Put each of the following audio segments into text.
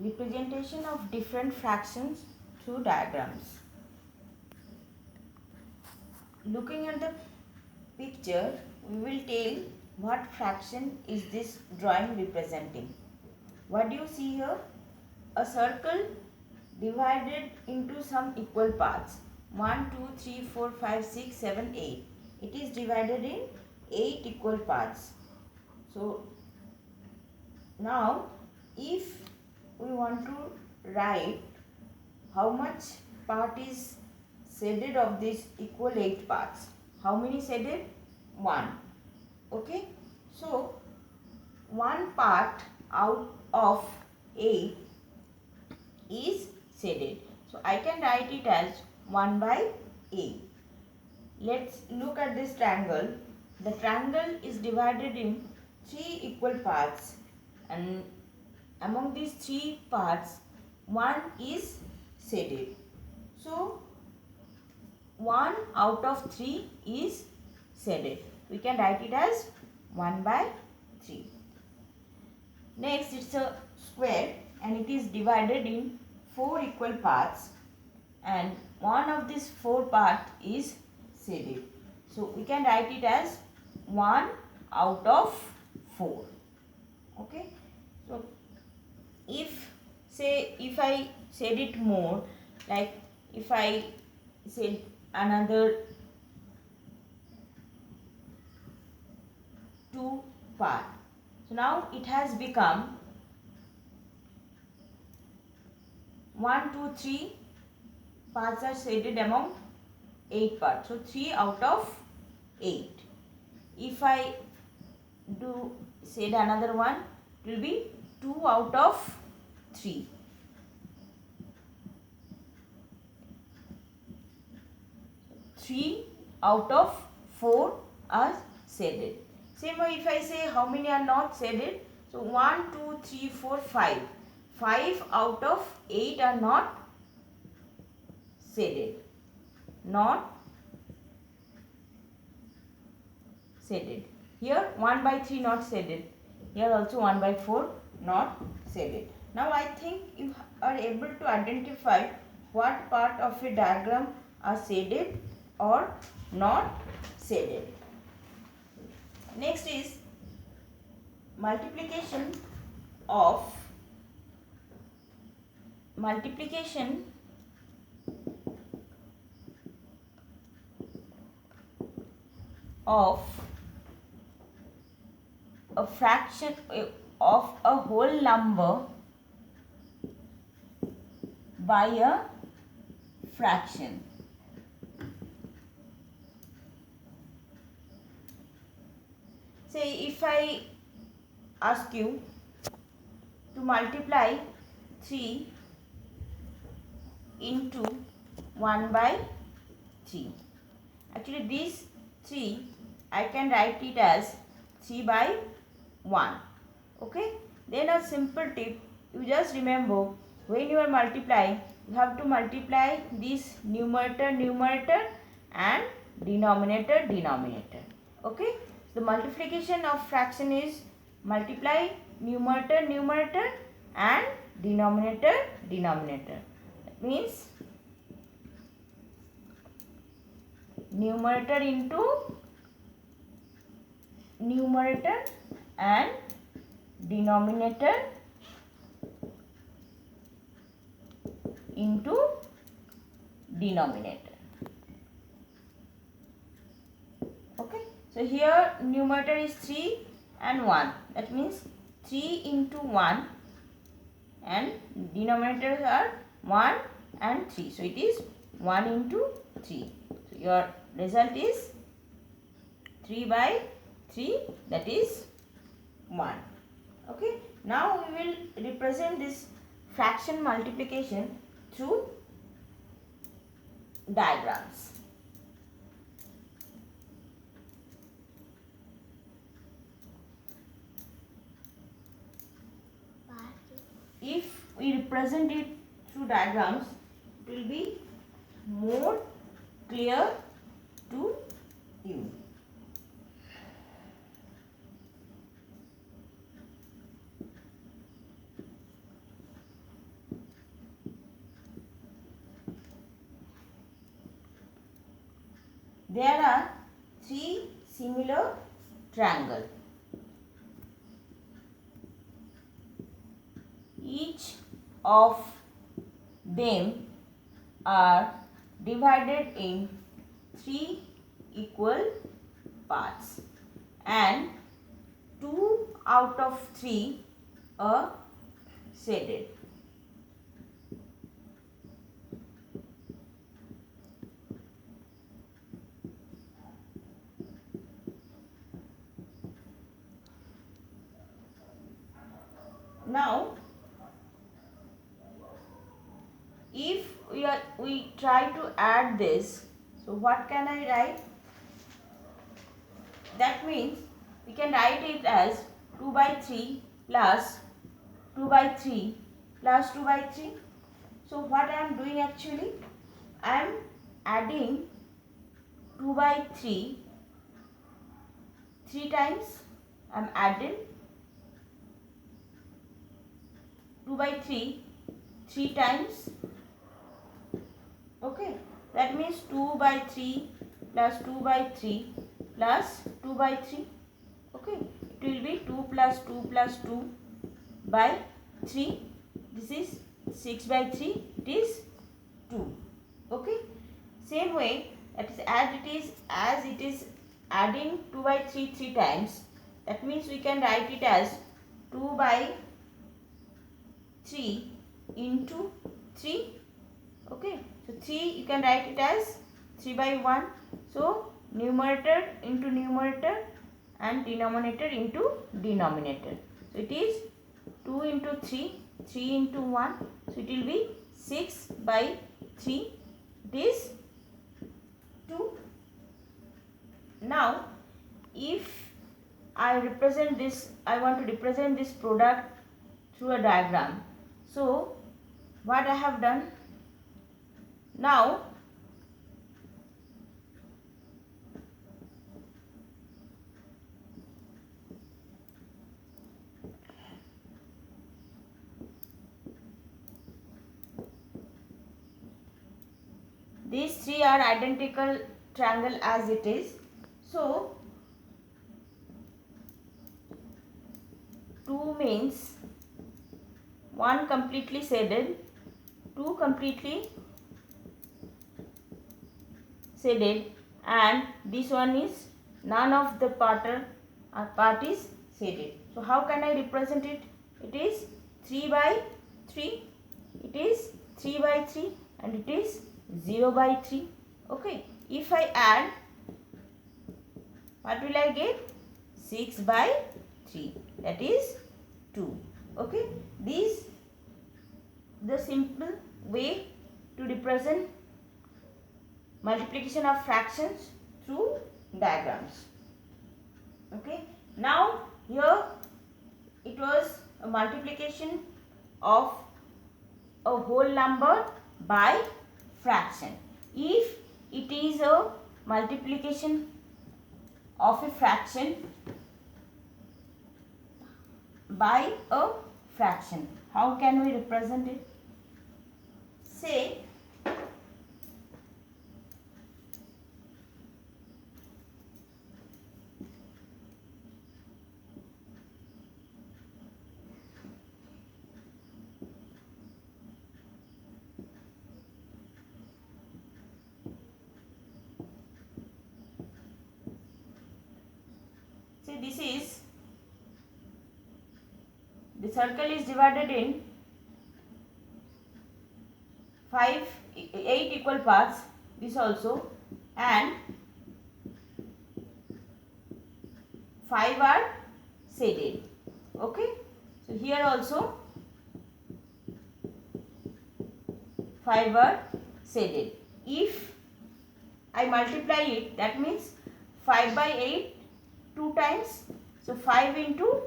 representation of different fractions through diagrams. Looking at the picture, we will tell what fraction is this drawing representing. What do you see here? A circle divided into some equal parts. 1, 2, 3, 4, 5, 6, 7, 8. It is divided in 8 equal parts. So now if we want to write how much part is shaded of these equal 8 parts. How many shaded? 1. Okay. So 1 part out of 8 is shaded. So I can write it as 1 by 8. Let's look at this triangle. The triangle is divided in 3 equal parts, and among these 3 parts, 1 is shaded. So 1 out of 3 is shaded. We can write it as 1 by 3. Next, it's a square and it is divided in 4 equal parts, and one of these 4 parts is shaded. So we can write it as 1 out of 4. Okay. So if I shade it more, like if I shade another 2 part, so now it has become 1, 2, 3 parts are shaded among 8 parts. So 3 out of 8. If I do shade another one, it will be 2 out of 3. Three out of 4 are shaded. Same way, if I say how many are not shaded, so 1, 2, 3, 4, 5. 5 out of 8 are not shaded. Not shaded. Here 1 by 3 not shaded. Here also 1 by 4 not shaded. Now I think you are able to identify what part of a diagram are shaded or not shaded. Next is multiplication of a fraction of a whole number by a fraction. Say if I ask you to multiply 3 into 1 by 3. Actually this 3 I can write it as 3 by 1. Okay. Then a simple tip, you just remember when you are multiplying, you have to multiply this numerator and denominator. Okay. The multiplication of fraction is multiply numerator and denominator. That means numerator into numerator and denominator into denominator. Okay. So here numerator is 3 and 1. That means 3 into 1 and denominators are 1 and 3. So it is 1 into 3. So your result is 3 by 3, that is 1. Okay. Now we will represent this fraction multiplication through diagrams. If we represent it through diagrams, it will be more clear to you. there are 3 similar triangles. Each of them are divided in 3 equal parts and 2 out of 3 are shaded. Now, if we try to add this, so what can I write? That means we can write it as 2 by 3 plus 2 by 3 plus 2 by 3. So what I am doing actually? I am adding 2 by 3 times. I am adding 2 by 3 times. Okay, that means 2 by 3 plus 2 by 3 plus 2 by 3. Okay, it will be 2 plus 2 plus 2 by 3. This is 6 by 3. It is 2. Okay, same way, that is as it is adding 2 by 3 times. That means we can write it as 2 by 3 into 3. Okay, so 3 you can write it as 3 by 1. So numerator into numerator and denominator into denominator. So it is 2 into 3, 3 into 1. So it will be 6 by 3. It is 2. Now, if I want to represent this product through a diagram. So what I have done now, these 3 are identical triangle as it is. So 2 means 1 completely shaded, 2 completely shaded, and this one is none of the part is shaded. So how can I represent it? It is 3 by 3, it is 3 by 3, and it is 0 by 3. Okay, if I add, what will I get? 6 by 3, that is 2. Okay, this the simple way to represent multiplication of fractions through diagrams. Okay, now here it was a multiplication of a whole number by fraction. If it is a multiplication of a fraction by a fraction, how can we represent it? Say this is, the circle is divided in 8 equal parts, this also, and 5 are shaded. Okay, so here also 5 are shaded. If I multiply it, that means 5 by 8 2 times, so 5 into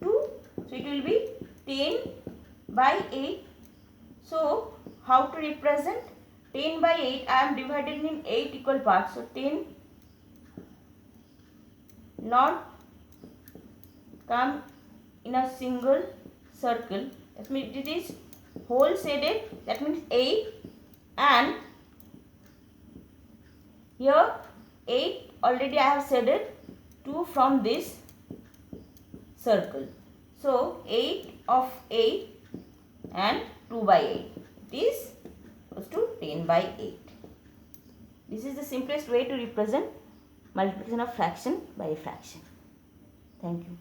2, so it will be 10 by 8. So how to represent 10 by 8? I am divided in 8 equal parts, so 10 not come in a single circle, that means it is whole shaded, that means 8, and here 8 already I have said it, 2 from this circle. So 8 of 8 and 2 by 8. It is equals to 10 by 8. This is the simplest way to represent multiplication of fraction by a fraction. Thank you.